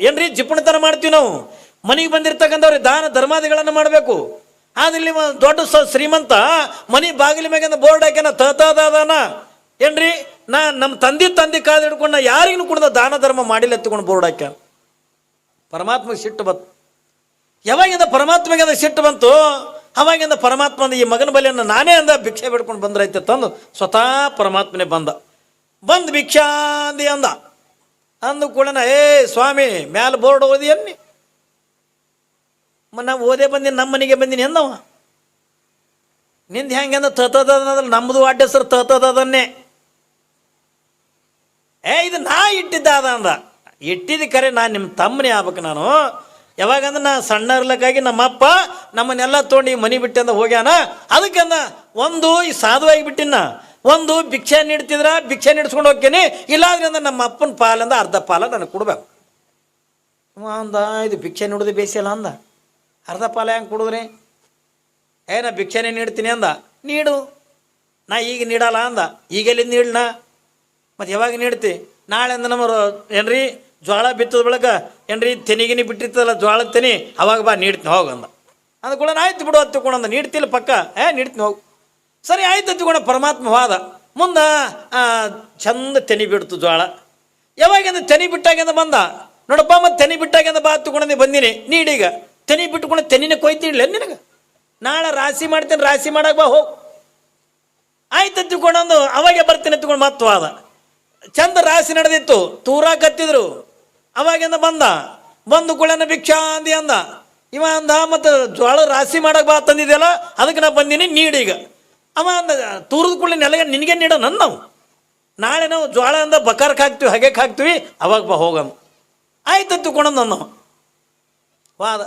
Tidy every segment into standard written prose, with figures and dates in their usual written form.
ಏನ್ರಿ ಜಿಪುಣತನ ಮಾಡ್ತೀವಿ ನಾವು. ಮನೆಗೆ ಬಂದಿರ್ತಕ್ಕಂಥವ್ರಿ ದಾನ ಧರ್ಮಾದಿಗಳನ್ನು ಮಾಡಬೇಕು. ಆದ್ರೆ ಇಲ್ಲಿ ದೊಡ್ಡ ಶ್ರೀಮಂತ ಮನೆ ಬಾಗಿಲ ಮ್ಯಾಗಿಂದ ಬೋರ್ಡ್ ಹಾಕ್ಯಾನ ತದಾನ ಏನ್ರಿ ನಮ್ಮ ತಂದೆ ಕಾದು ಹಿಡ್ಕೊಂಡು ಯಾರಿಗೂ ಕೂಡ ದಾನ ಧರ್ಮ ಮಾಡಿಲ್ಲ ಎತ್ಕೊಂಡು ಬೋರ್ಡ್ ಹಾಕ್ಯಾನ. ಪರಮಾತ್ಮಗೆ ಸಿಟ್ಟು ಬಂತು. ಯಾವಾಗಿಂದ ಪರಮಾತ್ಮಗೆ ಅದು ಸಿಟ್ಟು ಬಂತು ಅವಾಗಿಂದ ಪರಮಾತ್ಮ ಅಂದ ಈ ಮಗನ ಬಲಿಯನ್ನು ನಾನೇ ಅಂದ ಭಿಕ್ಷೆ ಬಿಡ್ಕೊಂಡು ಬಂದ್ರೈತೆ ತಂದು ಸ್ವತಃ ಪರಮಾತ್ಮನೇ ಬಂದು ಭಿಕ್ಷಾ ಅಂದಿ ಅಂದು ಕೂಡ ಸ್ವಾಮಿ ಮ್ಯಾಲ ಬೋರ್ಡ್ ಓದಿ ಅನ್ನಿ ನಾವು ಓದೇ ಬಂದೀನಿ, ನಮ್ಮ ಮನೆಗೆ ಬಂದೀನಿ ಅಂದವ. ನಿಂದು ಹೆಂಗೆ ಅಂದ ತತದಲ್ಲ, ನಮ್ಮದು ಅಡ್ಡ ಹೆಸರು ತತದನ್ನೇ. ಇದು ನಾ ಇಟ್ಟಿದ್ದ ಅಂದ. ಇಟ್ಟಿದ್ದು ಕರೆ ನಾನು ನಿಮ್ಮ ತಮ್ಮನೇ ಆಗ್ಬೇಕು. ನಾನು ಯಾವಾಗಂದ್ರೆ ನಾ ಸಣ್ಣ ಇರ್ಲಕ್ಕಾಗಿ ನಮ್ಮಪ್ಪ ನಮ್ಮನ್ನೆಲ್ಲ ತೊಗೊಂಡು ಈ ಮನೆ ಬಿಟ್ಟಂದ ಹೋಗ್ಯಾನ. ಅದಕ್ಕೆ ಅಂದ ಒಂದು ಈ ಸಾಧುವಾಗಿ ಬಿಟ್ಟಿನ, ಒಂದು ಭಿಕ್ಷೆ ನೀಡ್ತಿದ್ರ ಭಿಕ್ಷೆ ನೀಡ್ಸ್ಕೊಂಡು ಹೋಗ್ತೇನೆ, ಇಲ್ಲಾಂದ್ರೆ ಅಂದ್ರೆ ನಮ್ಮ ಅಪ್ಪನ ಪಾಲಂದ ಅರ್ಧ ಪಾಲ ನನಗೆ ಕೊಡ್ಬೇಕು ಅಂದ. ಇದು ಭಿಕ್ಷೆ ನೀಡೋದು ಬೇಸಿಲ್ಲ ಅಂದ. ಅರ್ಧ ಪಾಲ ಹೆಂಗೆ ಕೊಡಿದ್ರಿ? ನಾ ಭಿಕ್ಷೆನೇ ನೀಡ್ತೀನಿ ಅಂದ. ನೀಡು, ನಾ ಈಗ ನೀಡಲ್ಲ ಅಂದ. ಈಗೆಲ್ಲಿ ನೀಡಣ ಮತ್ತು ಯಾವಾಗ ನೀಡ್ತಿ? ನಾಳೆ ಅಂದ ನಮ್ಮ ಏನ್ರಿ ಜ್ವಾಳ ಬಿತ್ತದ ಬಳಿಕ ಏನ್ರಿ ತೆನಿಗಿನಿ ಬಿಟ್ಟಿರ್ತದಲ್ಲ ಜ್ವಾಳದ ತೆನಿ, ಅವಾಗ ಬಾ ನೀಡ್ತೀನಿ ಹೋಗಂದ. ಅಂದ್ಕೊಳ್ಳ ಆಯ್ತು ಬಿಡು ಹತ್ತಿಕೊಂಡಂದ. ನೀಡ್ತಿಲ್ಲ ಪಕ್ಕ ನೀಡ್ತೀನಿ ಹೋಗು. ಸರಿ ಆಯ್ತು ಹತ್ತಿಕೊಂಡ ಪರಮಾತ್ಮ ಹೋದ. ಮುಂದೆ ಚಂದ ತೆನಿ ಬಿಡ್ತು ಜ್ವಾಳ. ಯಾವಾಗಿಂದ ತೆನಿ ಬಿಟ್ಟಾಗಿಂದ ಬಂದ. ನೋಡಪ್ಪ ಮತ್ತು ತೆನಿ ಬಿಟ್ಟಾಗಿಂದ ಬಾ ಹತ್ತಿಕೊಂಡಂದು ಬಂದೀನಿ, ನೀಡೀಗ ತೆನಿ ಬಿಟ್ಕೊಂಡು ತೆನಿನ ಕೊಯ್ತಿಡ್ಲ ನಿನಗೆ. ನಾಳೆ ರಾಶಿ ಮಾಡ್ತೇನೆ, ರಾಶಿ ಮಾಡಕ್ಕೆ ಬಾ ಹೋಗು. ಆಯ್ತು ಹತ್ತಿಕೊಂಡಂದು ಅವಾಗೆ ಬರ್ತೀನಿ ಹತ್ತಿಕೊಂಡು ಮತ್ತು ಆದ. ಚಂದ ರಾಶಿ ನಡೆದಿತ್ತು, ತೂರಾಕತ್ತಿದ್ರು. ಅವಾಗಿಂದ ಬಂದು ಕುಳನ ಭಿಕ್ಷಾ ಅಂದಿ ಅಂದ. ಇವ ಅಂದ ಮತ್ತು ಜ್ವಾಳ ರಾಶಿ ಮಾಡಕ್ಕೆ ಬಾ ತಂದಿದೆಯಲ್ಲ ಅದಕ್ಕೆ ನಾ ಬಂದೀನಿ, ನೀಡೀಗ. ಅವ ಅಂದ ತೂರದ ಕುಳ್ಳಿ ನೆಲಗೆ ನಿನಗೆ ನೀಡೋ ನನ್ನ ನಾವು. ನಾಳೆ ನಾವು ಜ್ವಾಳ ಅಂದ ಬಕಾರಕ್ಕೆ ಹಾಕ್ತೀವಿ, ಹಾಗೆಕ್ಕೆ ಹಾಕ್ತೀವಿ, ಅವಾಗ ಬಾ ಹೋಗಮ್ಮ. ಆಯ್ತು ತಗೊಂಡು ನನ್ನ ವಾದ.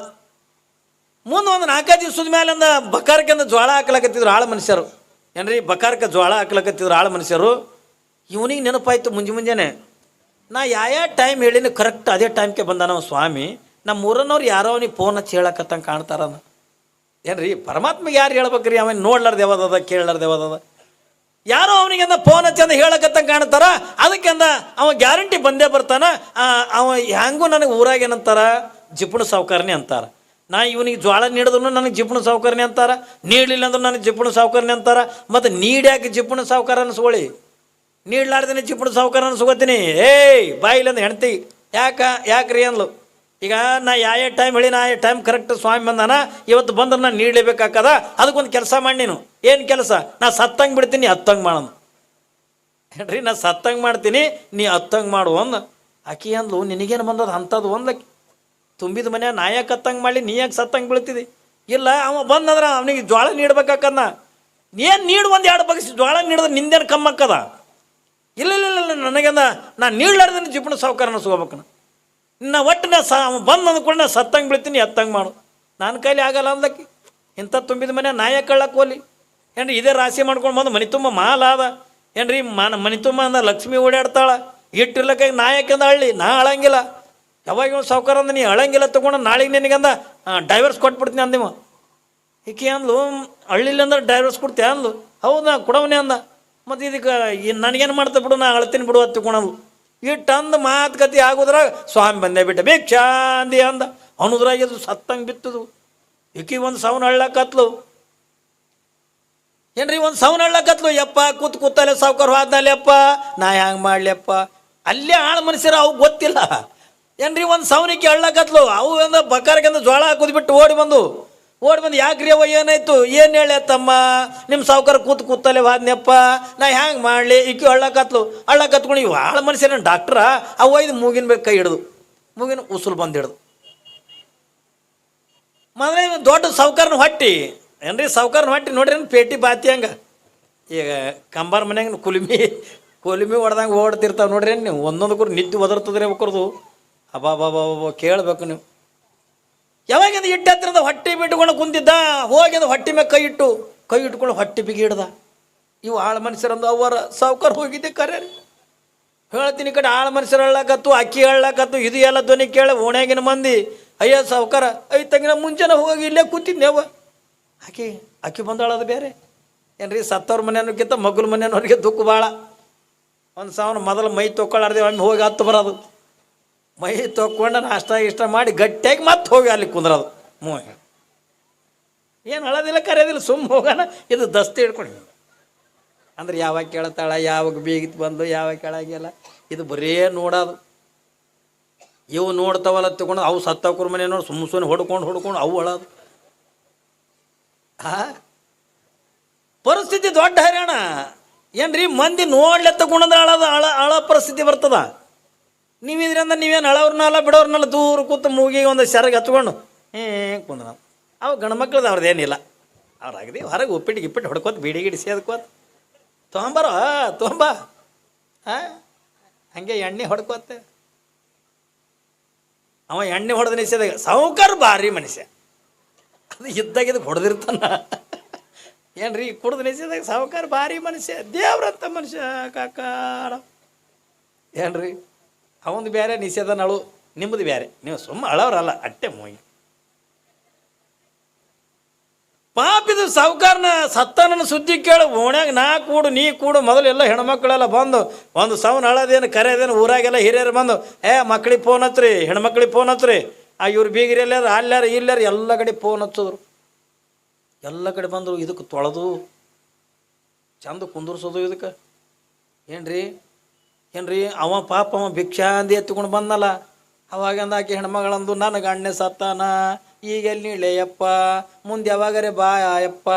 ಮುಂದೆ ಒಂದು 4 ದಿವಸದ ಮೇಲಿಂದ ಬಕಾರಕ್ಕೆ ಅಂದ ಜ್ವಾಳ ಹಾಕ್ಲಕತ್ತಿದ್ರು ಆಳು ಮನುಷ್ಯರು. ಏನ್ರಿ ಬಕಾರಕ್ಕೆ ಜ್ವಾಳ ಹಾಕ್ಲಕತ್ತಿದ್ರು ಆಳು ಮನುಷ್ಯರು. ಇವನಿಗೆ ನೆನಪಾಯ್ತು ಮುಂಜಾನೆ, ನಾ ಯಾವ ಟೈಮ್ ಹೇಳಿನಿ ಕರೆಕ್ಟ್ ಅದೇ ಟೈಮ್ಗೆ ಬಂದ ನಾವು ಸ್ವಾಮಿ. ನಮ್ಮ ಊರನ್ನವ್ರು ಯಾರೋ ಅವನಿಗೆ ಫೋನ್ ಹಚ್ಚಿ ಹೇಳಕತ್ತಂಗೆ ಕಾಣ್ತಾರ. ಏನ್ರಿ ಪರಮಾತ್ಮಗೆ ಯಾರು ಹೇಳ್ಬೇಕ್ರಿ? ಅವನ್ ನೋಡ್ಲಾರ್ದು ಯಾವ್ದದ, ಕೇಳಲಾರ್ದು ಯಾವ್ದದ? ಯಾರೋ ಅವನಿಗೆ ಅಂದ ಫೋನ್ ಹಚ್ಚಿ ಅಂದ ಹೇಳಕತ್ತಂಗೆ ಕಾಣ್ತಾರ. ಅದಕ್ಕೆ ಅಂದ ಅವ ಗ್ಯಾರಂಟಿ ಬಂದೇ ಬರ್ತಾನ. ಅವ ಹೆಂಗೂ ನನಗೆ ಊರಾಗ ಏನಂತಾರ, ಜಿಪುಣ ಸಾವುಕಾರನೇ ಅಂತಾರ. ನಾ ಇವನಿಗೆ ಜ್ವಾಳ ನೀಡಿದ್ರು ನನಗೆ ಜಿಪುಣ ಸಾವುಕಾರನೇ ಅಂತಾರ, ನೀಡಲಿಲ್ಲ ಅಂದ್ರೆ ನನಗೆ ಜಿಪುಣ ಸಾವುಕಾರನೇ ಅಂತಾರ. ಮತ್ತು ನೀಡ್ಯಾಕೆ ಜಿಪುಣ ಸಾವುಕಾರ ಅನ್ಸ್ಕೊಳ್ಳಿ, ನೀಡ್ಲಾರ್ದೇನೆ ಜಿಪುಣ ಸಾವುಕಾರ ಅನ್ಸ್ಕೋತೀನಿ. ಬಾಯಿಲ್ಲಂದ ಹೆಣ್ತಿ ಯಾಕ್ರಿ ಅಂದ್ಲು. ಈಗ ನಾ ಯಾವ ಟೈಮ್ ಹೇಳಿ ನಾ ಟೈಮ್ ಕರೆಕ್ಟ್ ಸ್ವಾಮಿ ಬಂದಾನ, ಇವತ್ತು ಬಂದ್ರೆ ನಾನು ನೀಡಲೇಬೇಕಾಗದ. ಅದಕ್ಕೊಂದು ಕೆಲಸ ಮಾಡಿ, ನೀನು ಏನು ಕೆಲಸ? ನಾ ಸತ್ತಂಗೆ ಬಿಡ್ತೀನಿ, ಹತ್ತಂಗೆ ಮಾಡೋಣ. ಹೇಳ್ರಿ ನಾ ಸತ್ತಂಗೆ ಮಾಡ್ತೀನಿ, ನೀ ಹತ್ತಂಗೆ ಮಾಡು ಅಂದ. ಆಕಿ ಅಂದ್ಲು ನಿನಗೇನು ಬಂದದ ಅಂಥದ್ದು ಒಂದಕ್ಕೆ ತುಂಬಿದ ಮನೆ ನಾ ಯಾಕೆ ಹತ್ತಂಗೆ ಮಾಡಲಿ, ನೀ ಯಾಕೆ ಸತ್ತಂಗೆ ಬೀಳ್ತಿದ್ದಿ? ಇಲ್ಲ ಅವ ಬಂದಂದ್ರೆ ಅವನಿಗೆ ಜ್ವಾಳ ನೀಡ್ಬೇಕಾಕನ್ನ. ಏನು ನೀಡು, ಒಂದು 2 ಬಗ್ಸಿ ಜ್ವಾಳ ನೀಡಿದ್ರೆ ನಿಂದೇನು ಕಮ್ಮಕ್ಕದ? ಇಲ್ಲ ನನಗಂದ ನಾ ನೀಡ್ಲಾರ್ದೇನೆ ಜಿಪುಣ ಸಾವುಕಾರ ಅನ್ಸ್ಕೋಬೇಕು. ನಾ ಒಟ್ಟು ಬಂದು ಅಂದ್ಕೊಂಡು ನಾ ಸತ್ತಂಗೆ ಬೀಳ್ತೀನಿ, ಹತ್ತಂಗೆ ಮಾಡು. ನನ್ನ ಕೈಲಿ ಆಗಲ್ಲ ಅಂದಕ್ಕೆ. ಇಂಥ ತುಂಬಿದ ಮನೆ ನಾಯ ಕಳ್ಳಕ್ಕೆ ಹೋಲಿ ಏನ್ರಿ? ಇದೇ ರಾಶಿ ಮಾಡ್ಕೊಂಡು ಬಂದು ಮನೆ ತುಂಬ ಮಾಲ ಅದ ಏನ್ರಿ. ಮನೆ ತುಂಬ ಅಂದ ಲಕ್ಷ್ಮಿ ಓಡಾಡ್ತಾಳ. ಇಟ್ಟಿರ್ಲಕ್ಕಾಗಿ ನಾಯಕಂದ ಹಳ್ಳಿ ನಾ ಅಳಂಗಿಲ್ಲ. ಯಾವಾಗ ಸಾವುಕಾರ ಅಂದ ನೀ ಅಳಂಗಿಲ್ಲ ತಗೊಂಡು ನಾಳೆಗೆ ನಿನಗಂದ ಡೈವರ್ಸ್ ಕೊಟ್ಬಿಡ್ತೀನಿ ಅಂದಿವ. ಈಕೆ ಅಂದ್ಲು ಹಳ್ಳಿಲ್ಲ ಅಂದ್ರೆ ಡೈವರ್ಸ್ ಕೊಡ್ತೀಯ ಅಂದ್ಲು. ಹೌದಾ ಕೊಡವನೇ ಅಂದ. ಮತ್ತು ಇದಕ್ಕೆ ನನಗೇನು ಮಾಡ್ತಾ ಬಿಡು, ನಾ ಅಳ್ತೀನಿ ಬಿಡು ಅಂತ ತಿಳ್ಕೊಳವು. ಇಟ್ಟಂದು ಮಾತುಕತೆ ಆಗೋದ್ರಾಗ ಸ್ವಾಮಿ ಬಂದೇ ಬಿಟ್ಟ ಭಿಕ್ಷಾ ಅಂದಿ ಅಂದ. ಅವನದ್ರಾಗ ಇದು ಸತ್ತಂಗೆ ಬಿತ್ತದು. ಈಕಿ ಒಂದು ಸೌನ್ ಹಳ್ಳಕತ್ಲು ಏನ್ರಿ, ಒಂದು ಸೌನ್ ಹಳ್ಳಕತ್ಲು. ಯಪ್ಪ ಕೂತಲ್ಲೇ ಸಾವುಕಾರ ಹೋದ್ನಲ್ಲಿ ಅಪ್ಪ ನಾ ಹ್ಯಾಂಗೆ ಮಾಡ್ಲಿಯಪ್ಪ. ಅಲ್ಲೇ ಆಳು ಮನುಷ್ಯರು ಅವು ಗೊತ್ತಿಲ್ಲ ಏನ್ರಿ. ಒಂದು ಸೌನಿಕೆ ಹಳ್ಳಕತ್ಲು. ಅವು ಅಂದ ಬಕಾರಕ್ಕೆ ಜ್ವಾಳ ಹಾಕೋದು ಬಿಟ್ಟು ಓಡಿ ಬಂದು ಯಾಕ್ರಿ ಅವ ಏನಾಯ್ತು, ಏನು ಹೇಳಿ ತಮ್ಮ, ನಿಮ್ಮ ಸಾವುಕಾರ ಕೂತಲ್ಲೇ ವಾದ್ನಪ್ಪ ನಾ ಹ್ಯಾಂಗೆ ಮಾಡಲಿ. ಈಕಿ ಹಳ್ಳಕತ್ಕೊಂಡು ಇವು ಆಳು ಮನುಷ್ಯನ ಡಾಕ್ಟ್ರ ಅವ ಇದು ಮೂಗಿನ ಬೇಕು ಕೈ ಹಿಡ್ದು, ಮೂಗಿನ ಉಸುಲು ಬಂದು ಹಿಡ್ದು. ಮನೆ ದೊಡ್ಡ ಸಾವುಕಾರನ ಹೊಟ್ಟಿ ಏನ್ರಿ, ಸಾವುಕಾರನ ಹೊಟ್ಟಿ ನೋಡ್ರಿ ಪೇಟಿ ಬಾತಿ ಹಂಗೆ. ಈಗ ಕಂಬಾರ ಮನ್ಯಾಗ ಕೊಲಿಮಿ ಹೊಡೆದಂಗೆ ಓಡ್ತಿರ್ತಾವೆ ನೋಡ್ರಿ. ನೀವು ಒಂದೊಂದಕ್ಕೂ ನಿದ್ದೆ ಒದರ್ತದ್ರಿ ಒಕ್ಕರ್ದು. ಅಬಾಬಾಬಾ ಕೇಳಬೇಕು ನೀವು. ಯಾವಾಗಿಂದ ಇಟ್ಟ ಹತ್ತಿರದ ಹೊಟ್ಟೆ ಬಿಟ್ಕೊಂಡು ಕುಂತಿದ್ದ, ಹೋಗಿಂದ ಹೊಟ್ಟೆ ಮ್ಯಾಗ ಕೈ ಇಟ್ಕೊಂಡು ಹೊಟ್ಟೆ ಬಿಗಿ ಹಿಡ್ದ. ಇವು ಆಳು ಮನುಷ್ಯರಂದು ಅವರ ಸಾವುಕಾರ ಹೋಗಿದ್ದೆ ಕರೆ ಹೇಳ್ತೀನಿ. ಈ ಕಡೆ ಆಳು ಮನುಷ್ಯರು ಹೇಳಕತ್ತು, ಅಕ್ಕಿ ಹೇಳಕತ್ತು. ಇದು ಎಲ್ಲ ಧ್ವನಿ ಕೇಳ ಓಣ್ಯಾಗಿನ ಮಂದಿ ಅಯ್ಯ ಸಾವುಕಾರ ತಂಗಿನ ಮುಂಚೆನೆ ಹೋಗಿ ಇಲ್ಲೇ ಕೂತಿದ್ನೇವ. ಅಕ್ಕಿ ಬಂದಾಳದು ಬೇರೆ ಏನ್ರಿ. ಸತ್ತವ್ರ ಮನೆಯವ್ರಿಗಿಂತ ಮಗ್ಳ ಮನೆಯವ್ರಿಗೆ ದುಃಖ ಭಾಳ. ಒಂದು ಸಾವಿರ ಮೊದಲು ಮೈ ತೊಗೊಳ್ಳಾರ್ದೆ ಒಮ್ಮೆ ಹೋಗಿ ಹತ್ತು ಬರೋದು. ಮೈ ತೊಗೊಂಡು ನಾಷ್ಟ ಇಷ್ಟ ಮಾಡಿ ಗಟ್ಟಿಯಾಗಿ ಮತ್ತೆ ಹೋಗಿ ಅಲ್ಲಿ ಕುಂದ್ರದು ಮೂವ ಏನು ಅಳೋದಿಲ್ಲ ಕರೆಯೋದಿಲ್ಲ ಸುಮ್ಮ ಹೋಗೋಣ ಇದು ದಸ್ತಿ ಹಿಡ್ಕೊಂಡು ಅಂದ್ರೆ ಯಾವಾಗ ಕೇಳ್ತಾಳ ಯಾವಾಗ ಬೀಗಿತ್ ಬಂದು ಯಾವಾಗ ಕೇಳಾಗಿಲ್ಲ ಇದು ಬರೇ ನೋಡೋದು ಇವು ನೋಡ್ತಾವಲ್ಲ ತಗೊಂಡು ಅವು ಸತ್ತವ್ರ ಮನೆ ನೋಡಿ ಸುಮ್ಮನೆ ಹೊಡ್ಕೊಂಡು ಅವು ಅಳೋದು ಪರಿಸ್ಥಿತಿ ದೊಡ್ಡ ಹೈರಾಣ ಏನ್ರಿ ಮಂದಿ ನೋಡ್ಲೆ ತಗೊಂಡ್ರೆ ಅಳೋ ಪರಿಸ್ಥಿತಿ ಬರ್ತದ ನೀವಿದ್ರಿಂದ ನೀವೇನು ಅಳವ್ರನ್ನಲ್ಲ ಬಿಡೋರ್ನೆಲ್ಲ ದೂರ ಕೂತು ಮೂಗಿಗೆ ಒಂದು ಸೆರಗೆ ಹತ್ಕೊಂಡು ಕುಂದ್ರ ಅವು ಗಂಡ್ಮಕ್ಳದ್ದು ಅವ್ರದ್ದೇನಿಲ್ಲ ಅವ್ರಾಗದಿ ಹೊರಗೆ ಗಿಪ್ಪಿಟ್ಟು ಹೊಡ್ಕೋತ ಬೀಡಿ ಸೇದ್ಕೋತ ತೊಗೊಂಬ ಹಂಗೆ ಎಣ್ಣೆ ಹೊಡ್ಕೋತೆ ಅವ ಎಣ್ಣೆ ಹೊಡೆದ ನಿಷೇಧಾಗ ಸಾವುಕಾರ ಭಾರಿ ಮನುಷ್ಯ ಅದು ಇದ್ದಾಗ ಇದಕ್ಕೆ ಹೊಡೆದಿರ್ತಾನ ಏನ್ರಿ ಕುಡ್ದು ನಿಷೇಧಾಗ ಸಾವುಕಾರ ಭಾರಿ ಮನುಷ್ಯ ದೇವ್ರಂತ ಮನುಷ್ಯ ಕಾಕಾರ ಏನ್ರಿ ಅವಂದು ಬೇರೆ ನಿಷೇಧ ನಳು ನಿಮ್ಮದು ಬೇರೆ ನೀವು ಸುಮ್ಮ ಅಳವ್ರಲ್ಲ ಅಟ್ಟೆ ಮೂಗಿ ಪಾಪಿದು ಸಾವುಕಾರನ ಸತ್ತನ ಸುದ್ದಿ ಕೇಳು ಓಣ್ಯಾಗ ನಾ ಕೂಡು ನೀ ಕೂಡು ಮೊದಲು ಎಲ್ಲ ಹೆಣ್ಮಕ್ಳೆಲ್ಲ ಬಂದು ಒಂದು ಸೌನ್ ಅಳೋದೇನು ಕರೆಯೋದೇನು ಊರಾಗೆಲ್ಲ ಹಿರಿಯರು ಬಂದು ಮಕ್ಳಿಗೆ ಫೋನ್ ಹಚ್ರಿ ಹೆಣ್ಮಕ್ಳಿಗೆ ಫೋನ್ ಹಚ್ರಿ ಇವ್ರು ಬೀಗ್ರಿ ಎಲ್ಲಾರು ಅಲ್ಲಾರ ಇಲ್ಲಾರ ಎಲ್ಲ ಕಡೆ ಫೋನ್ ಹಚ್ಚಿದ್ರು ಎಲ್ಲ ಕಡೆ ಬಂದರು ಇದಕ್ಕೆ ತೊಳೆದು ಚಂದ ಕುಂದರ್ಸೋದು ಇದಕ್ಕೆ ಏನ್ರಿ ಅವ ಪಾಪ ಅವ ಭಿಕ್ಷಾ ಅಂದಿ ಎತ್ಕೊಂಡು ಬಂದಲ್ಲ ಅವಾಗಂದ ಆಕೆ ಹೆಣ್ಮಗಳಂದು ನನ್ನ ಗಣ್ಣೆ ಸತ್ತಾನ ಈಗೆಲ್ಲಿ ನೀಳೆಯಪ್ಪ ಮುಂದೆ ಯಾವಾಗರೆ ಬಾ ಅಯ್ಯಪ್ಪ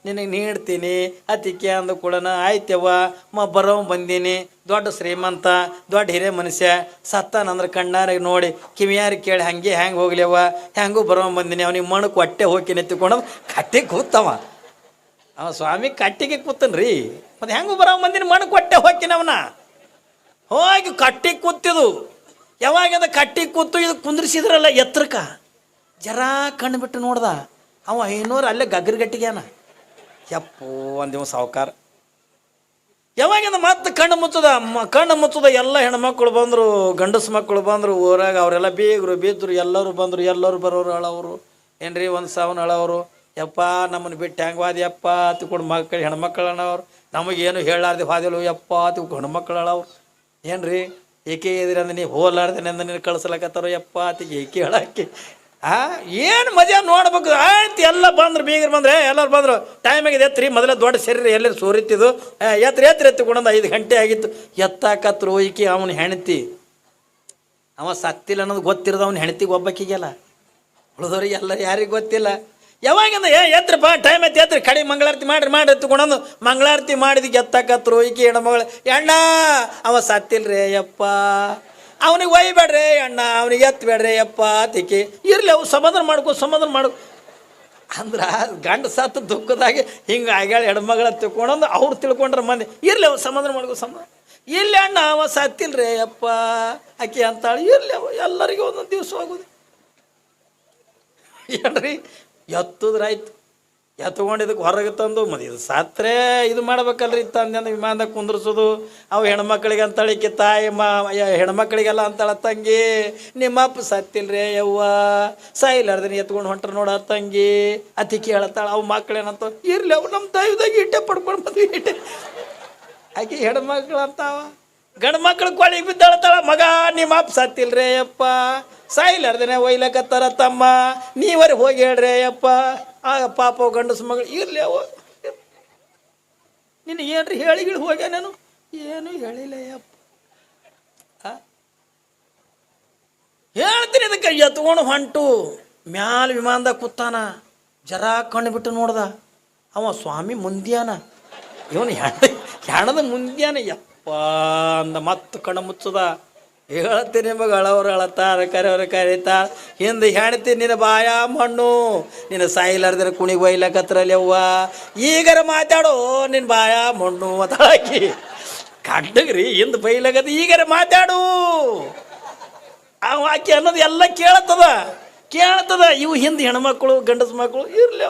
ನಿನಗೆ ನೀಡ್ತೀನಿ ಅತಿಕೆ ಅಂದು ಕೂಡ ಆಯ್ತವ್ವ ಬರೋ ಬಂದೀನಿ ದೊಡ್ಡ ಶ್ರೀಮಂತ ದೊಡ್ಡ ಹಿರಿಯ ಮನುಷ್ಯ ಸತ್ತಾನಂದ್ರೆ ಕಣ್ಣಾರಿಗೆ ನೋಡಿ ಕಿವಿಯಾರಿಗೆ ಕೇಳಿ ಹೆಂಗೆ ಹೋಗ್ಲಿಯವ್ವ ಹೆಂಗೂ ಬರೋ ಬಂದೀನಿ ಅವ್ನಿಗೆ ಮಣಕ್ಕೆ ಹೊಟ್ಟೆ ಹೋಗಿ ಎತ್ತಿಕೊಂಡು ಕಟ್ಟಿಗೆ ಕೂತವ ಅವ ಸ್ವಾಮಿ ಕಟ್ಟಿಗೆ ಕೂತನ್ರಿ ಮತ್ತು ಹೆಂಗೂ ಬರೋ ಬಂದಿನಿ ಮಣಕ್ಕೆ ಹೊಟ್ಟೆ ಹೋಗ್ತೀನಿ ಅವನ ಹೋಗಿ ಕಟ್ಟಿಗೆ ಕೂತಿದು ಯಾವಾಗ ಕಟ್ಟಿಗೆ ಕೂತು ಇದು ಕುಂದ್ರಿಸಿದ್ರಲ್ಲ ಎತ್ತರಕ ಜರಾ ಕಣ್ಣು ಬಿಟ್ಟು ನೋಡ್ದ ಅವ ಐನೂರು ಅಲ್ಲೇ ಗಗ್ಗರಗಟ್ಟಿಗ್ಯಾನ ಯಪ್ಪೋ ಒಂದಿವ ಸಾವುಕಾರ ಯಾವಾಗಿಂದ ಮತ್ತೆ ಕಣ್ಣು ಮುಚ್ಚದ ಎಲ್ಲ ಹೆಣ್ಮಕ್ಳು ಬಂದರು ಗಂಡಸು ಮಕ್ಕಳು ಬಂದರು ಊರಾಗ ಅವರೆಲ್ಲ ಬೀಗರು ಬಿದ್ದರು ಎಲ್ಲರೂ ಬಂದರು ಎಲ್ಲರೂ ಬರೋರು ಅಳವರು ಏನ್ರಿ ಒಂದು ಸಾವನ್ನ ಅಳವರು ಯಪ್ಪ ನಮ್ಮನ್ನು ಬಿಟ್ಟು ಹೆಂಗೆ ವಾದ್ಯಪ್ಪ ತಿಳ್ಕೊಂಡು ಮಕ್ಕಳು ಹೆಣ್ಮಕ್ಳು ಅಳವ್ರು ನಮಗೇನು ಹೇಳಾರ್ದೆ ವಾದಿಲು ಯಪ್ಪ ತಿಳ್ಕೊಂಡು ಹೆಣ್ಮಕ್ಳು ಅಳವ್ರು ಏನ್ರಿ ಏಕೆ ಇದ್ರಿ ಅಂದ್ರೆ ನೀವು ಹೋಲಾರ್ದೇನೆ ಅಂದ ನೀನು ಕಳ್ಸಲಕತ್ತಾರೋ ಯಪ್ಪ ಆತಿಗೆ ಏಕೆ ಹೇಳಾಕಿ ಏನು ಮಜಾ ನೋಡ್ಬೇಕು ಆಯ್ತು ಎಲ್ಲ ಬಂದ್ರು ಬೀಗರು ಬಂದ್ರೆ ಎಲ್ಲರೂ ಬಂದರು ಟೈಮ್ ಆಗಿದೆ ಎತ್ರಿ ಮೊದಲೇ ದೊಡ್ಡ ಶರೀರ ಎಲ್ಲರೂ ಸೋರಿತ್ತಿದ್ದು ಎತ್ತಿಕೊಂಡೊಂದು 5 ಗಂಟೆ ಆಗಿತ್ತು ಎತ್ತಾಕತ್ರು ಈಕಿ ಅವನ ಹೆಣ್ತಿ ಅವ ಸತ್ತಿಲ್ಲ ಅನ್ನೋದು ಗೊತ್ತಿರೋದು ಅವ್ನ ಹೆಣ್ತಿಗೆ ಒಬ್ಬಕ್ಕಿಗೆಲ್ಲ ಉಳಿದವ್ರಿಗೆ ಎಲ್ಲರೂ ಯಾರಿಗೆ ಗೊತ್ತಿಲ್ಲ ಯಾವಾಗಿಂದ ಎತ್ರಪ್ಪ ಟೈಮ್ ಐತಿ ಎತ್ರಿ ಕಡೆ ಮಂಗಳಾರತಿ ಮಾಡಿ ಎತ್ತುಕೊಂಡಂದು ಮಂಗಳಾರತಿ ಮಾಡಿದ ಎತ್ತಾಕತ್ರು ಈಕಿ ಹೆಣ್ಮಗಳು ಅಣ್ಣ ಅವ ಸತ್ತಿಲ್ರಿ ಯಪ್ಪ ಅವನಿಗೆ ಒಯ್ಬೇಡ್ರಿ ಅಣ್ಣ ಅವನಿಗೆ ಎತ್ತಬೇಡ್ರಿ ಯಪ್ಪ ತಿಕ್ಕಿ ಇರಲಿ ಅವು ಸಮಾಧಾನ ಮಾಡು ಅಂದ್ರೆ ಗಂಡ ಸತ್ತು ದುಃಖದಾಗೆ ಹಿಂಗೆ ಆಗ್ಯಾಳ ಹೆಣ್ಮಗಳ ತಿಳ್ಕೊಂಡಂದು ಅವ್ರು ತಿಳ್ಕೊಂಡ್ರೆ ಮಂದಿ ಇರಲಿ ಅವು ಸಮಾಧಾನ ಇಲ್ಲಿ ಅಣ್ಣ ಅವ ಸತ್ತಿಲ್ರಿ ಯಪ್ಪ ಆಕೆ ಅಂತಾಳೆ ಇರಲಿ ಅವ ಎಲ್ಲರಿಗೂ ಒಂದೊಂದು ದಿವಸ ಆಗೋದು ಏನ್ರಿ ಎತ್ತುದ್ರಾಯ್ತು ಎತ್ಕೊಂಡಿದ್ದಕ್ಕೆ ಹೊರಗೆ ತಂದು ಮತ್ತು ಇದು ಸತ್ತರೆ ಇದು ಮಾಡ್ಬೇಕಲ್ರಿ ತಂದೆ ವಿಮಾನದಾಗ ಕುಂದ್ರಿಸೋದು ಅವು ಹೆಣ್ಮಕ್ಳಿಗೆ ಅಂತಳಿಕೆ ತಾಯಿ ಹೆಣ್ಮಕ್ಳಿಗೆಲ್ಲ ಅಂತಾಳ ತಂಗಿ ನಿಮ್ಮಪ್ಪ ಸತ್ತಿಲ್ರಿ ಯವ್ವ ಸಾಯಿಲಾರ್ದನಿ ಎತ್ಕೊಂಡು ಹೊಂಟ್ರ ನೋಡ ತಂಗಿ ಅತಿ ಕೇಳತ್ತಾಳ ಅವು ಮಕ್ಳೇನಂತ ಇರ್ಲಿ ಅವು ನಮ್ಮ ತಾಯಿದಾಗ ಇಟ್ಟೆ ಪಡ್ಕೊಂಡು ಬಂದ್ವಿ ಇಟ್ಟೆ ಆಕೆ ಹೆಣ್ಮಕ್ಳು ಅಂತಾವ ಗಂಡು ಮಕ್ಳು ಕೊಳಿಗೆ ಬಿದ್ದಾಳತ್ತಾಳ ಮಗ ನಿಮ್ಮಪ್ಪ ಸತ್ತಿಲ್ರಿ ಯಪ್ಪ ಸಾಯಿಲಾರ್ದನೆ ಒಯ್ಲಕತ್ತಾರ ತಮ್ಮ ನೀವರೆ ಹೋಗಿ ಹೇಳ್ರಿ ಯಪ್ಪ ಆಗ ಪಾಪ ಗಂಡಸು ಮಗಳು ಇರಲಿ ಅವ ನಿನ್ನ ಏನ್ರಿ ಹೇಳಿಗಳು ಹೋಗ್ಯ ನಾನು ಏನು ಹೇಳಿಲ್ಲ ಯಪ್ಪ ಹೇಳ್ತೀನಿ ಇದಕ್ಕೆ ಎತ್ಕೊಂಡು ಹೊಂಟು ಮ್ಯಾಲ ವಿಮಾನದಾಗ ಕೂತಾನ ಜರಾ ಕಣ್ಣು ಬಿಟ್ಟು ನೋಡ್ದ ಅವ ಸ್ವಾಮಿ ಮುಂದ್ಯಾನ ಇವನು ಹೆಣದ ಮುಂದ್ಯಾನ ಯಪ್ಪ ಅಂದ ಮತ್ತೆ ಕಣ್ಣು ಮುಚ್ಚದ ಹೇಳ್ತೀನಿ ಮಗ ಅಳವ್ರು ಅಳತಾರ ಕರೆಯವ್ರು ಕರೀತಾರ ಹಿಂದೆ ಹೆಣ್ತೀನಿ ನಿನ್ನ ಬಾಯ ಮಣ್ಣು ನಿನ್ನ ಸಾಯಿಲಾರ್ದ್ರೆ ಕುಣಿಗೆ ಒಯ್ಲಕತ್ರಲ್ಲಿ ಅವ್ವ ಈಗರ ಮಾತಾಡೋ ನಿನ್ನ ಬಾಯ ಮಣ್ಣು ಮಾತಾಡಾಕಿ ಕಡ್ಡಗ್ರಿ ಹಿಂದೆ ಬೈಲಕತ್ತ ಈಗರ ಮಾತಾಡು ಆಕೆ ಅನ್ನೋದು ಎಲ್ಲ ಕೇಳ್ತದ ಇವು ಹಿಂದೆ ಹೆಣ್ಮಕ್ಳು ಗಂಡಸ ಮಕ್ಕಳು ಇರ್ಲಿ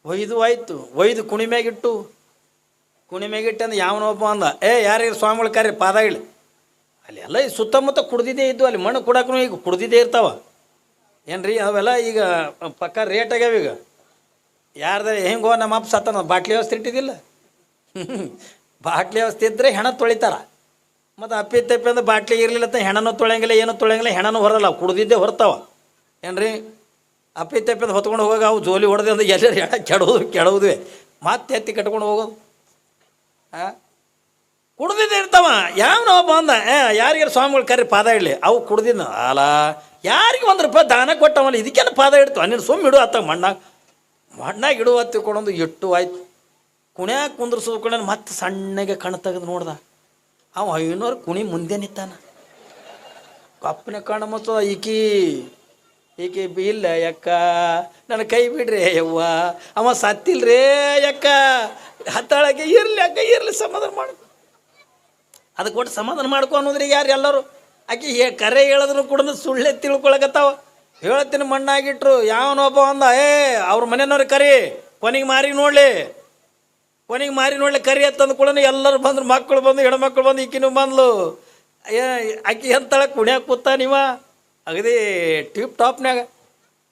ಒಯ್ದು ಆಯ್ತು ಒಯ್ದು ಕುಣಿಮ್ಯಾಗಿಟ್ಟು ಅಂದ್ರೆ ಯಾವನೊಬ್ಬ ಅಂದ ಯಾರಿಗೆ ಸ್ವಾಮಿಗಳು ಕರ್ರಿ ಪಾದಗಳು ಅಲ್ಲಿ ಎಲ್ಲ ಈ ಸುತ್ತಮುತ್ತ ಕುಡ್ದಿದ್ದೇ ಇದ್ದು ಅಲ್ಲಿ ಮಣ್ಣು ಕುಡಕ್ಕೂ ಈಗ ಕುಡ್ದಿದ್ದೇ ಇರ್ತಾವ ಏನ್ರಿ ಅವೆಲ್ಲ ಈಗ ಪಕ್ಕ ರೇಟ್ ಆಗ್ಯಾವ ಈಗ ಯಾರ್ದ ನಮ್ಮ ಅಪ್ಪ ಸತ್ತ ಬಾಟ್ಲಿ ವ್ಯವಸ್ಥೆ ಇಟ್ಟಿದ್ದಿಲ್ಲ ಬಾಟ್ಲಿ ವ್ಯವಸ್ಥೆ ಇದ್ದರೆ ಹೆಣ ತೊಳಿತಾರ ಮತ್ತು ಅಪ್ಪಿ ತಪ್ಪಿ ಅಂದ್ರೆ ಬಾಟ್ಲಿ ಇರಲಿಲ್ಲ ಅಂತ ಹೆಣನೂ ತೊಳೆಯಂಗಿಲ್ಲ ಏನೂ ತೊಳೆಯಂಗಿಲ್ಲ ಹೆಣನೂ ಹೊರಲ್ಲ ಕುಡ್ದಿದ್ದೇ ಹೊರ್ತಾವ ಏನ್ರಿ ಅಪ್ಪಿ ತಪ್ಪಿ ಅಂತ ಹೊತ್ಕೊಂಡು ಹೋಗಾಗ ಅವು ಜೋಲಿ ಹೊಡೆದು ಅಂದ್ರೆ ಎಲ್ಲರೂ ಹೆಣ ಕೆಡೋದುವೆ ಮತ್ತೆ ಎತ್ತಿ ಕಟ್ಕೊಂಡು ಹೋಗೋದು ಕುಡ್ದಿದ್ದೆ ಇರ್ತಾವ ಯಾವನೋ ಬಂದ ಯಾರಿಗಾರು ಸ್ವಾಮಿಗಳು ಕರಿ ಪಾದ ಇಡಲಿ ಅವು ಕುಡ್ದಿದ್ದ ಅಲ್ಲ ಯಾರಿಗೆ ₹1 ದಾನ ಕೊಟ್ಟವಲ್ಲ ಇದಕ್ಕೇನು ಪಾದ ಇಡ್ತು ನೀನು ಸುಮ್ಮ ಇಡು ಅತ್ತ ಮಣ್ಣಾಗ ಇಡುವ ತಿಳ್ಕೊಂಡೊಂದು ಇಟ್ಟು ಆಯ್ತು ಕುಣ್ಯಾಗ ಕುಂದ್ರಸೋದು ಕೂಡ ಮತ್ತೆ ಸಣ್ಣಗೆ ಕಣ್ಣು ತೆಗೆದು ನೋಡ್ದ ಅವ 500 ಕುಣಿ ಮುಂದೆ ನಿಂತಾನ ಕಪ್ಪನ ಕಣ್ಣು ಮತ್ತು ಈಕಿ ಇಲ್ಲ ಯಕ್ಕ ನನ್ನ ಕೈ ಬಿಡ್ರಿ ಯವ್ವ ಅವ ಸತ್ತಿಲ್ರೇ ಯಕ್ಕ ಹತ್ತಾಳಕ್ಕೆ ಇರಲಿ ಅಕ್ಕ ಇರಲಿ ಸಮಾಧಾನ ಮಾಡು ಅದಕ್ಕೆ ಕೊಟ್ಟು ಸಮಾಧಾನ ಮಾಡ್ಕೊ ಅನ್ನೋದ್ರಿ ಯಾರು ಎಲ್ಲರೂ ಆಕೆ ಕರೆ ಹೇಳಿದ್ರು ಕೂಡ ಸುಳ್ಳೆ ತಿಳ್ಕೊಳಕತ್ತಾವ ಹೇಳ್ತೀನಿ ಮಣ್ಣಾಗಿಟ್ರು ಯಾವನೊಬ್ಬ ಅಂದ ಅವ್ರ ಮನೆಯವ್ರಿಗೆ ಕರಿ ಕೊನೆಗೆ ಮಾರಿ ನೋಡ್ಲಿ ಕರಿ ಅಂತಂದು ಕೂಡ ಎಲ್ಲರೂ ಬಂದ್ರು ಮಕ್ಕಳು ಬಂದು ಹೆಣ್ಮಕ್ಳು ಬಂದು ಈಕಿನೂ ಬಂದ್ಲು ಆಕಿ ಅಂತಾಳೆ ಕುಣ್ಯಾಗ ಕೂತ ನೀವ ಅಗದಿ ಟಿಪ್ ಟಾಪ್ನಾಗ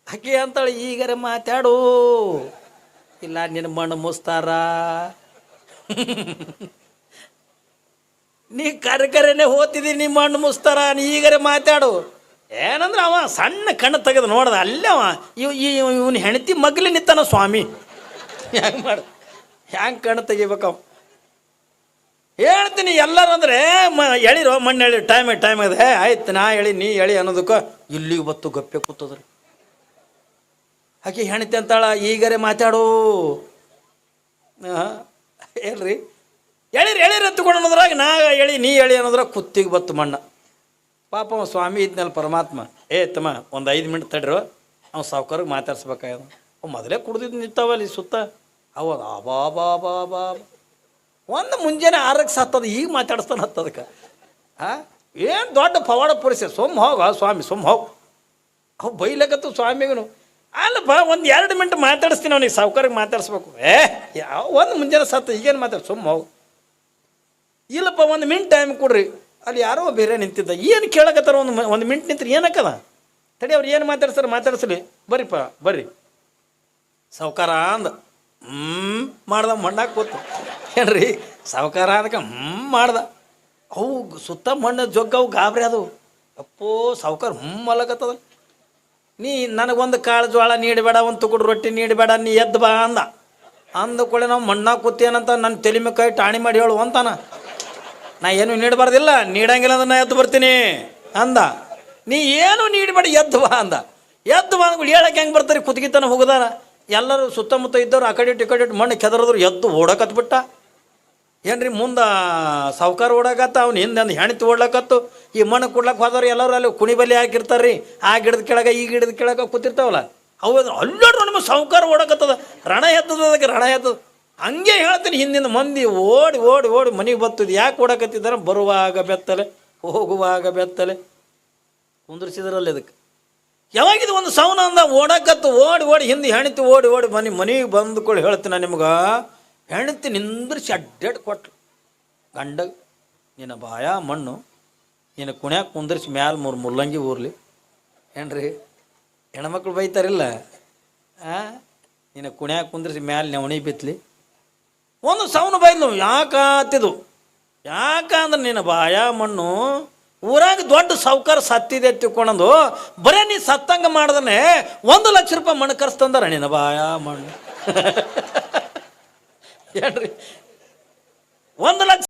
ಆಕಿ ಅಂತಾಳೆ ಈಗರೆ ಮಾತಾಡು ಇಲ್ಲ ನಿನ್ನ ಮಣ್ಣು ಮುಸ್ತಾರ ನೀ ಕರೆನೇ ಹೋಗ್ತಿದ್ದಿ ನಿಮ್ಮ ಮಣ್ಣು ಮುಸ್ತಾರ ನೀ ಈಗರೆ ಮಾತಾಡು ಏನಂದ್ರೆ ಅವ ಸಣ್ಣ ಕಣ್ಣು ತೆಗೆದು ನೋಡ್ದ ಅಲ್ಲೇ ಅವ ಇವನು ಹೆಂಡತಿ ಮಗ್ಲಿ ನಿಂತಾನ ಸ್ವಾಮಿ ಹ್ಯಾಂಗೆ ಕಣ್ಣು ತೆಗಿಬೇಕವ ಹೇಳ್ತೀನಿ ಎಲ್ಲರೂ ಅಂದರೆ ಎಳಿರೋ ಮಣ್ಣು ಎಳಿ ಟೈಮ್ ಇದೆ ಆಯ್ತು ನಾ ಹೇಳಿ ನೀ ಹೇಳಿ ಅನ್ನೋದಕ್ಕೆ ಇಲ್ಲಿಗೆ ಬತ್ತು ಗಪ್ಪೆ ಕೂತದ್ರಿ ಆಕೆ ಹೆಣ್ತಿ ಅಂತಾಳ ಈಗರೆ ಮಾತಾಡು ಹೇಳ್ರಿ ಎಳಿರಿ ಎತ್ತುಕೊಂಡು ಅನ್ನೋದ್ರಾಗ ನಾ ಹೇಳಿ ನೀ ಹೇಳಿ ಅನ್ನೋದ್ರಾಗ ಕುತ್ತಿಗೆ ಬತ್ತು ಮಣ್ಣ ಪಾಪ ಅವ ಸ್ವಾಮಿ ಇದ್ನಲ್ಲ ಪರಮಾತ್ಮ ತಮ್ಮ ಒಂದು 5 ಮಿನಿಟ್ ತಡ್ರು ಅವ್ನು ಸಾವ್ಕಾರಿಗೆ ಮಾತಾಡ್ಸ್ಬೇಕಾಗ್ಯದ ಅವು ಮೊದಲೇ ಕುಡ್ದಿದ್ದು ನಿಂತಾವಲ್ಲಿ ಸುತ್ತ ಹೌದು ಅಬಾ ಒಂದು ಮುಂಜಾನೆ 6ಕ್ಕೆ ಸತ್ತದ ಈಗ ಮಾತಾಡಿಸ್ತಾನೆ ಹತ್ತದಕ್ಕೆ ಏನು ದೊಡ್ಡ ಪವಾಡ ಪುರುಷ ಸುಮ್ಮ ಹೋಗ ಸ್ವಾಮಿ ಸುಮ್ಮ ಹೋಗು ಅವು ಬೈಲಕತ್ತು ಸ್ವಾಮಿಗೂ ಅಲ್ಲಪ್ಪ ಒಂದು 2 ಮಿನಿಟ್ ಮಾತಾಡಿಸ್ತೀನಿ ಅವನಿಗೆ ಸಾವ್ಕಾರಿಗೆ ಮಾತಾಡಿಸ್ಬೇಕು ಯಾವ ಒಂದು ಮುಂಜಾನೆ ಸತ್ತ ಈಗೇನು ಮಾತಾಡಿ ಸುಮ್ಮ ಹೋಗು ಇಲ್ಲಪ್ಪ 1 ಮಿನಿಟ್ ಟೈಮ್ ಕೊಡ್ರಿ ಅಲ್ಲಿ ಯಾರೋ ಬೇರೆ ನಿಂತಿದ್ದ ಏನು ಕೇಳಕತ್ತಾರ ಒಂದು ಮಿನಿಟ್ ನಿಂತ್ರಿ ಏನಕ್ಕದ ತಡಿ ಅವ್ರು ಏನು ಮಾತಾಡಿಸ್ಲಿ ಬರ್ರಿ ಸಾವ್ಕಾರ ಅಂದ ಮಾಡ್ದ ಮಣ್ಣಾಗ ಕೂತು ಏನ್ರಿ ಸಾವ್ಕಾರ ಅದಕ್ಕೆ ಮಾಡ್ದ ಅವು ಸುತ್ತ ಮಣ್ಣು ಜೊಗ್ಗವು ಗಾಬರಿ ಅದು ಅಪ್ಪೋ ಸಾವ್ಕಾರ ಅಲ್ಲಕತ್ತದ ನೀ ನನಗೊಂದು ಕಾಳು ಜೋಳ ನೀಡಬೇಡ ಒಂದು ತುಕುಡು ರೊಟ್ಟಿ ನೀಡಬೇಡ ನೀ ಎದ್ದು ಬಾ ಅಂದ ಕೂಡ ನಾವು ಮಣ್ಣಾಗ ಕೂತೇನಂತ ನನ್ನ ತಲೆ ಮೇಲೆ ಕೈ ಟಾಣಿ ಮಾಡಿ ಹೇಳು ಅಂತಾನ ನಾ ಏನು ನೀಡಬಾರ್ದಿಲ್ಲ ನೀಡಂಗಿಲ್ಲ ಅಂದ್ರೆ ನಾ ಎದ್ದು ಬರ್ತೀನಿ ಅಂದ ನೀ ಏನು ನೀಡಬೇಡ ಎದ್ದು ಬಾ ಅಂದ ಅಂದ್ಬಿಟ್ಟು ಹೇಳಕ್ಕೆ ಹೆಂಗೆ ಬರ್ತಾರೆ ಕುತ್ಕಿತನ ಹೋಗದಾರ ಎಲ್ಲರೂ ಸುತ್ತಮುತ್ತ ಇದ್ದವ್ರು ಆ ಕಡೆ ಇಟ್ಟು ಮಣ್ಣು ಕೆದರದ್ರು ಎದ್ದು ಓಡಕತ್ಬಿಟ್ಟ ಏನ್ರಿ ಮುಂದೆ ಸಾವ್ಕಾರ ಓಡಾಕತ್ತ ಅವ್ನು ಹಿಂದೆ ಹೆಣ್ತಿ ಓಡ್ಲಕತ್ತು ಈ ಮಣ್ಣು ಕೊಡ್ಲಕ್ಕೆ ಹೋದವ್ರು ಎಲ್ಲರೂ ಅಲ್ಲಿ ಕುಣಿ ಬಲಿ ಹಾಕಿರ್ತಾರೆ ರೀ ಆ ಗಿಡದ ಕೆಳಗೆ ಈ ಗಿಡದ ಕೆಳಗೆ ಕೂತಿರ್ತಾವಲ್ಲ ಹೌದು ಅಲ್ಲೋಡ್ರು ನಿಮ್ಮ ಸಾವ್ಕಾರ ಓಡಕತ್ತದ ರಣ ಎತ್ತದ ಹಂಗೆ ಹೇಳ್ತೀನಿ ಹಿಂದಿನ ಮಂದಿ ಓಡಿ ಮನೆಗೆ ಬರ್ತದೆ ಯಾಕೆ ಓಡಕತ್ತಿದ್ದಾರೆ ಬರುವಾಗ ಬೆತ್ತಲೆ ಹೋಗುವಾಗ ಬೆತ್ತಲೆ ಕುಂದ್ರಿಸಿದ್ರಲ್ಲ ಇದಕ್ಕೆ ಯಾವಾಗಿದು ಒಂದು ಸೌನ ಅಂದ ಓಡಕತ್ತು ಓಡಿ ಹಿಂದೆ ಹೆಣ್ತಿ ಓಡಿ ಮನೆಗೆ ಬಂದುಕೊಳ್ಳಿ ಹೇಳ್ತೀನಿ ನಿಮ್ಗೆ ಹೆಣ್ತಿ ನಿಂದ್ರಿಸಿ ಅಡ್ಡಾಡಿ ಕೊಟ್ಲು ಗಂಡ ನಿನ್ನ ಬಾಯ ಮಣ್ಣು ನಿನ್ನ ಕುಣ್ಯಾಗ ಕುಂದ್ರಿಸಿ ಮ್ಯಾಲ 3 ಮುಲ್ಲಂಗಿ ಊರ್ಲಿ ಏನ್ರಿ ಹೆಣ್ಮಕ್ಳು ಬೈತಾರಿಲ್ಲ ನಿನ್ನ ಕುಣ್ಯಾಗ ಕುಂದ್ರಿಸಿ ಮ್ಯಾಲ ನೆವಣಿ ಬಿತ್ತಲಿ ಒಂದು ಸೌನ ಬೈದ್ಲು ಯಾಕಂದ್ರೆ ನಿನ್ನ ಬಾಯ ಮಣ್ಣು ಊರಾಗ ದೊಡ್ಡ ಸಾವ್ಕಾರ ಸತ್ತಿದೆ ತಿಳ್ಕೊಂಡಂದು ಬರೇ ನೀ ಸತ್ತಂಗ ಮಾಡ್ದನೆ ₹1,00,000 ಮಣ್ಣು ಕರ್ಸ್ತಂದಾರ ನಿನ್ನ ಬಾಯ ಮಣ್ಣು ಏನ್ರಿ 1,00,000